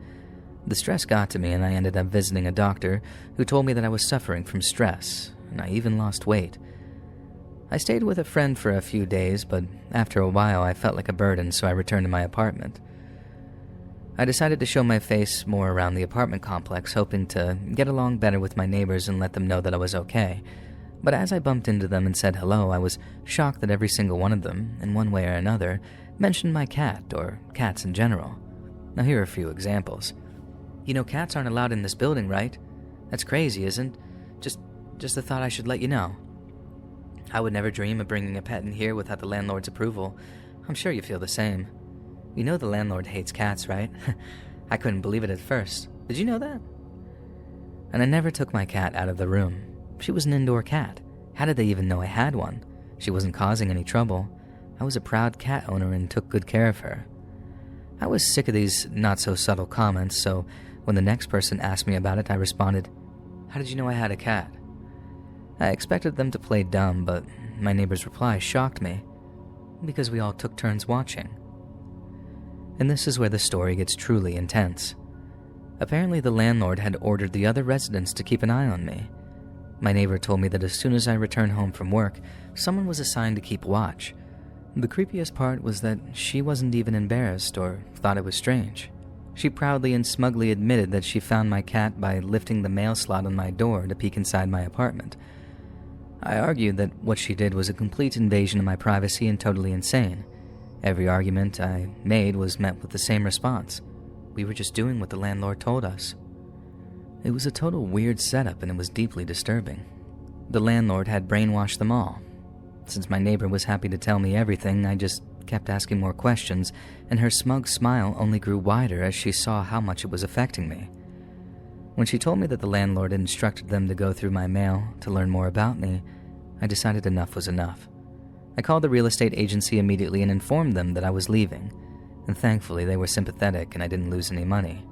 The stress got to me, and I ended up visiting a doctor who told me that I was suffering from stress, and I even lost weight. I stayed with a friend for a few days, but after a while I felt like a burden, so I returned to my apartment. I decided to show my face more around the apartment complex, hoping to get along better with my neighbors and let them know that I was okay. But as I bumped into them and said hello, I was shocked that every single one of them, in one way or another, mentioned my cat, or cats in general. Now here are a few examples. "You know cats aren't allowed in this building, right? That's crazy, isn't? Just the thought I should let you know. I would never dream of bringing a pet in here without the landlord's approval. I'm sure you feel the same. You know the landlord hates cats, right? I couldn't believe it at first. Did you know that?" And I never took my cat out of the room. She was an indoor cat. How did they even know I had one? She wasn't causing any trouble. I was a proud cat owner and took good care of her. I was sick of these not-so-subtle comments, so when the next person asked me about it, I responded, "How did you know I had a cat?" I expected them to play dumb, but my neighbor's reply shocked me. "Because we all took turns watching." And this is where the story gets truly intense. Apparently the landlord had ordered the other residents to keep an eye on me. My neighbor told me that as soon as I returned home from work, someone was assigned to keep watch. The creepiest part was that she wasn't even embarrassed or thought it was strange. She proudly and smugly admitted that she found my cat by lifting the mail slot on my door to peek inside my apartment. I argued that what she did was a complete invasion of my privacy and totally insane. Every argument I made was met with the same response. We were just doing what the landlord told us. It was a total weird setup, and it was deeply disturbing. The landlord had brainwashed them all. Since my neighbor was happy to tell me everything, I just kept asking more questions, and her smug smile only grew wider as she saw how much it was affecting me. When she told me that the landlord had instructed them to go through my mail to learn more about me, I decided enough was enough. I called the real estate agency immediately and informed them that I was leaving, and thankfully they were sympathetic and I didn't lose any money.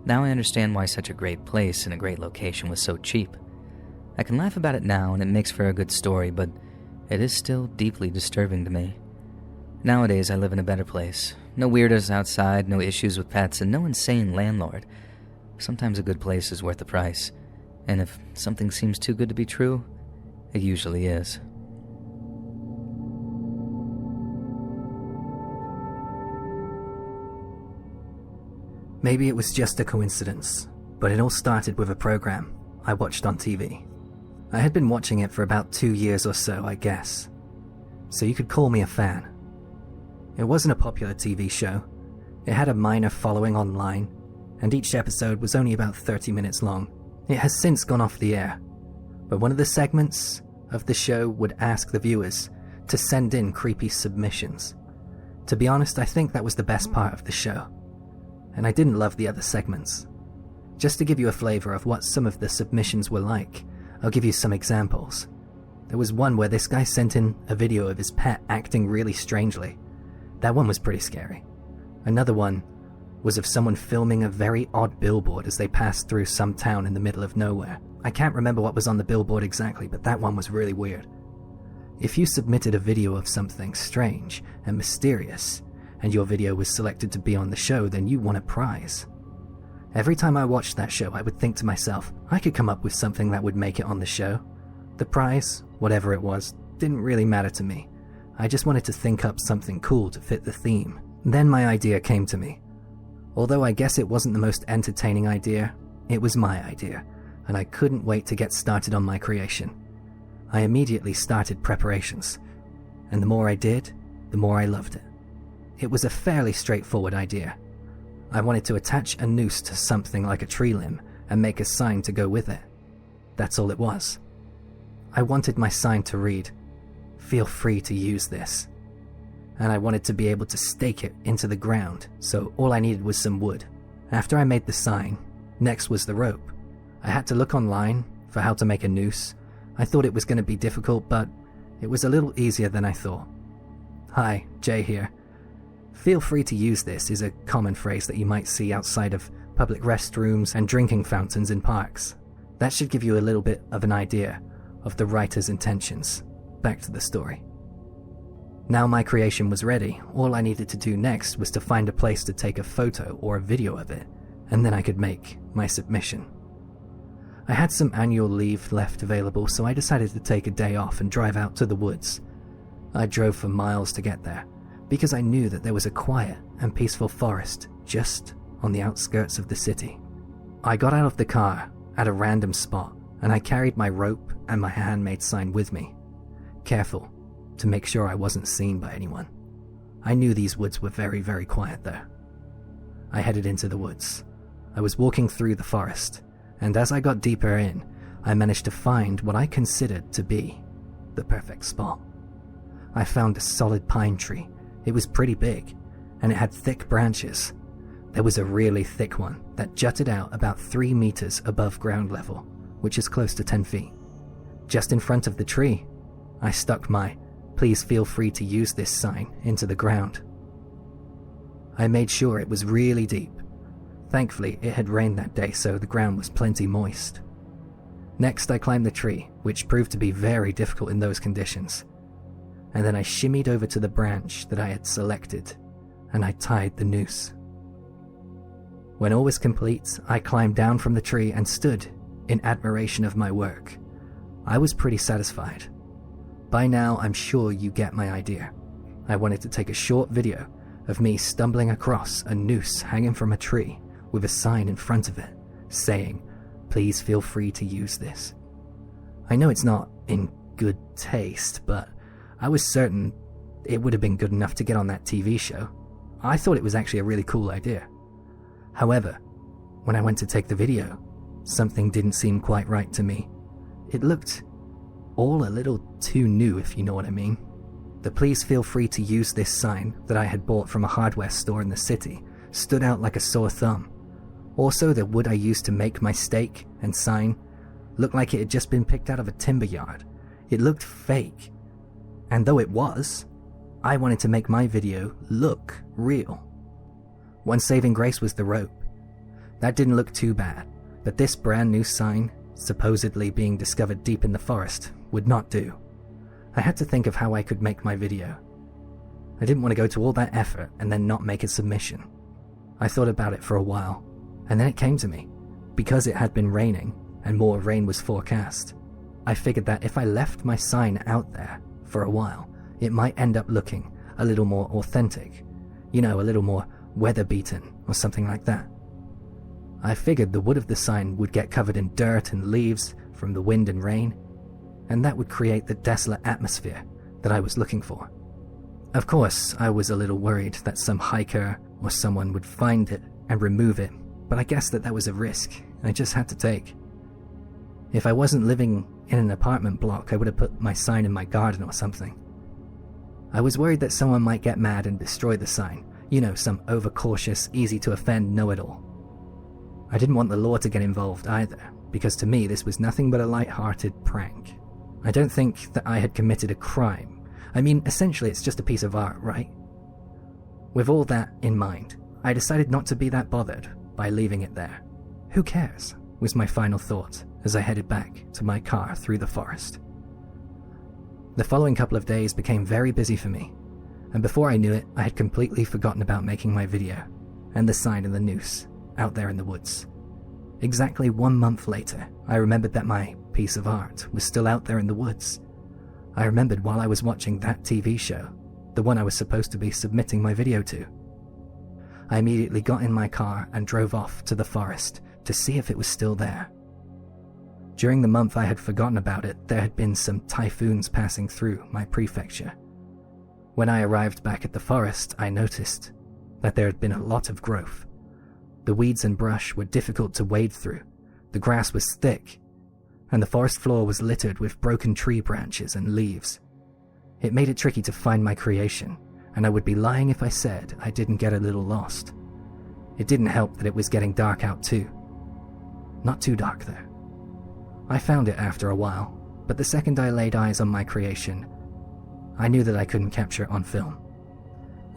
Now I understand why such a great place and a great location was so cheap. I can laugh about it now and it makes for a good story, but it is still deeply disturbing to me. Nowadays I live in a better place. No weirdos outside, no issues with pets, and no insane landlord. Sometimes a good place is worth the price, and if something seems too good to be true, it usually is. Maybe it was just a coincidence, but it all started with a program I watched on TV. I had been watching it for about 2 years or so, I guess. So you could call me a fan. It wasn't a popular TV show. It had a minor following online, and each episode was only about 30 minutes long. It has since gone off the air, but one of the segments of the show would ask the viewers to send in creepy submissions. To be honest, I think that was the best part of the show, and I didn't love the other segments. Just to give you a flavor of what some of the submissions were like, I'll give you some examples. There was one where this guy sent in a video of his pet acting really strangely. That one was pretty scary. Another one was of someone filming a very odd billboard as they passed through some town in the middle of nowhere. I can't remember what was on the billboard exactly, but that one was really weird. If you submitted a video of something strange and mysterious, and your video was selected to be on the show, then you won a prize. Every time I watched that show, I would think to myself, I could come up with something that would make it on the show. The prize, whatever it was, didn't really matter to me. I just wanted to think up something cool to fit the theme. Then my idea came to me. Although I guess it wasn't the most entertaining idea, it was my idea, and I couldn't wait to get started on my creation. I immediately started preparations, and the more I did, the more I loved it. It was a fairly straightforward idea. I wanted to attach a noose to something like a tree limb and make a sign to go with it. That's all it was. I wanted my sign to read, "Feel free to use this." And I wanted to be able to stake it into the ground, so all I needed was some wood. After I made the sign, next was the rope. I had to look online for how to make a noose. I thought it was going to be difficult, but it was a little easier than I thought. "Hi, Jay here. Feel free to use this" is a common phrase that you might see outside of public restrooms and drinking fountains in parks. That should give you a little bit of an idea of the writer's intentions. Back to the story. Now my creation was ready, all I needed to do next was to find a place to take a photo or a video of it, and then I could make my submission. I had some annual leave left available, so I decided to take a day off and drive out to the woods. I drove for miles to get there, because I knew that there was a quiet and peaceful forest just on the outskirts of the city. I got out of the car at a random spot, and I carried my rope and my handmade sign with me, careful to make sure I wasn't seen by anyone. I knew these woods were very, very quiet there. I headed into the woods. I was walking through the forest, and as I got deeper in, I managed to find what I considered to be the perfect spot. I found a solid pine tree. It was pretty big, and it had thick branches. There was a really thick one that jutted out about 3 meters above ground level, which is close to 10 feet. Just in front of the tree, I stuck my "Please feel free to use this" sign into the ground. I made sure it was really deep. Thankfully, it had rained that day, so the ground was plenty moist. Next, I climbed the tree, which proved to be very difficult in those conditions. And then I shimmied over to the branch that I had selected, and I tied the noose. When all was complete, I climbed down from the tree and stood in admiration of my work. I was pretty satisfied. By now, I'm sure you get my idea. I wanted to take a short video of me stumbling across a noose hanging from a tree with a sign in front of it saying, "Please feel free to use this." I know it's not in good taste, but I was certain it would have been good enough to get on that TV show. I thought it was actually a really cool idea. However, when I went to take the video, something didn't seem quite right to me. It looked all a little too new, if you know what I mean. The "Please feel free to use this" sign that I had bought from a hardware store in the city stood out like a sore thumb. Also, the wood I used to make my stake and sign looked like it had just been picked out of a timber yard. It looked fake. And though it was, I wanted to make my video look real. One saving grace was the rope. That didn't look too bad, but this brand new sign, supposedly being discovered deep in the forest, would not do. I had to think of how I could make my video. I didn't want to go to all that effort and then not make a submission. I thought about it for a while, and then it came to me. Because it had been raining, and more rain was forecast, I figured that if I left my sign out there for a while, it might end up looking a little more authentic. You know, a little more weather-beaten or something like that. I figured the wood of the sign would get covered in dirt and leaves from the wind and rain, and that would create the desolate atmosphere that I was looking for. Of course, I was a little worried that some hiker or someone would find it and remove it, but I guess that was a risk I just had to take. If I wasn't living in an apartment block, I would have put my sign in my garden or something. I was worried that someone might get mad and destroy the sign. You know, some overcautious, easy-to-offend know-it-all. I didn't want the law to get involved either, because to me this was nothing but a light-hearted prank. I don't think that I had committed a crime. I mean, essentially it's just a piece of art, right? With all that in mind, I decided not to be that bothered by leaving it there. Who cares, was my final thought as I headed back to my car through the forest. The following couple of days became very busy for me, and before I knew it, I had completely forgotten about making my video and the sign and the noose out there in the woods. Exactly 1 month later, I remembered that my piece of art was still out there in the woods. I remembered while I was watching that TV show, the one I was supposed to be submitting my video to. I immediately got in my car and drove off to the forest to see if it was still there. During the month I had forgotten about it, there had been some typhoons passing through my prefecture. When I arrived back at the forest, I noticed that there had been a lot of growth. The weeds and brush were difficult to wade through, the grass was thick, and the forest floor was littered with broken tree branches and leaves. It made it tricky to find my creation, and I would be lying if I said I didn't get a little lost. It didn't help that it was getting dark out too. Not too dark though. I found it after a while, but the second I laid eyes on my creation, I knew that I couldn't capture it on film.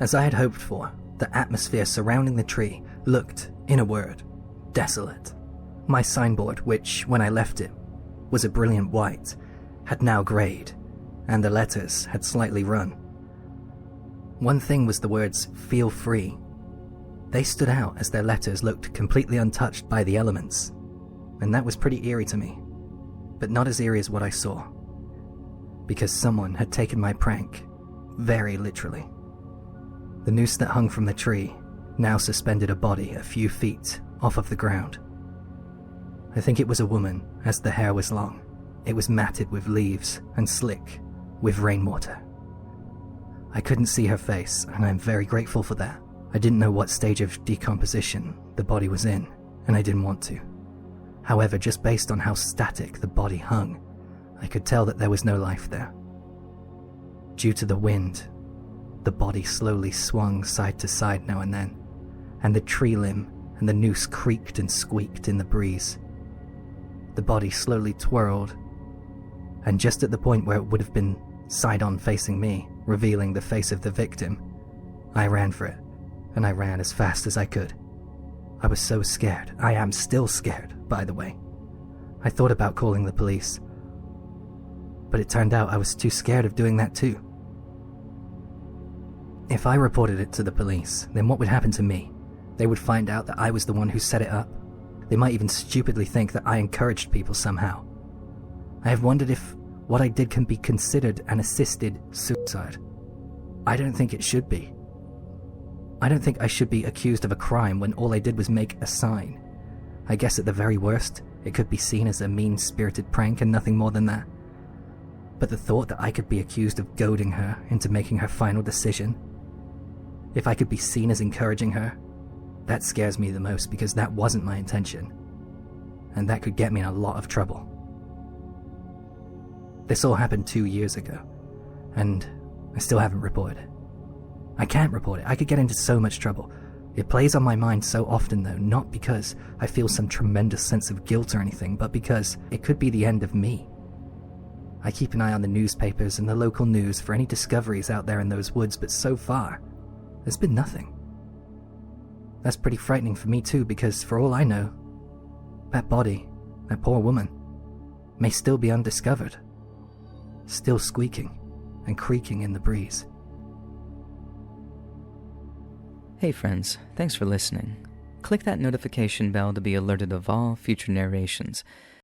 As I had hoped for, the atmosphere surrounding the tree looked, in a word, desolate. My signboard, which, when I left it, was a brilliant white, had now greyed, and the letters had slightly run. One thing was the words, "feel free." They stood out as their letters looked completely untouched by the elements, and that was pretty eerie to me, but not as eerie as what I saw, because someone had taken my prank very literally. The noose that hung from the tree now suspended a body a few feet off of the ground. I think it was a woman, as the hair was long. It was matted with leaves and slick with rainwater. I couldn't see her face, and I'm very grateful for that. I didn't know what stage of decomposition the body was in, and I didn't want to. However, just based on how static the body hung, I could tell that there was no life there. Due to the wind, the body slowly swung side to side now and then, and the tree limb and the noose creaked and squeaked in the breeze. The body slowly twirled, and just at the point where it would have been side-on facing me, revealing the face of the victim, I ran for it, and I ran as fast as I could. I was so scared. I am still scared, by the way. I thought about calling the police, but it turned out I was too scared of doing that too. If I reported it to the police, then what would happen to me? They would find out that I was the one who set it up. They might even stupidly think that I encouraged people somehow. I have wondered if what I did can be considered an assisted suicide. I don't think it should be. I don't think I should be accused of a crime when all I did was make a sign. I guess at the very worst, it could be seen as a mean-spirited prank and nothing more than that. But the thought that I could be accused of goading her into making her final decision, if I could be seen as encouraging her, that scares me the most because that wasn't my intention. And that could get me in a lot of trouble. This all happened 2 years ago, and I still haven't reported it. I can't report it. I could get into so much trouble. It plays on my mind so often though, not because I feel some tremendous sense of guilt or anything, but because it could be the end of me. I keep an eye on the newspapers and the local news for any discoveries out there in those woods, but so far, there's been nothing. That's pretty frightening for me too, because for all I know, that body, that poor woman, may still be undiscovered, still squeaking and creaking in the breeze. Hey friends, thanks for listening. Click that notification bell to be alerted of all future narrations.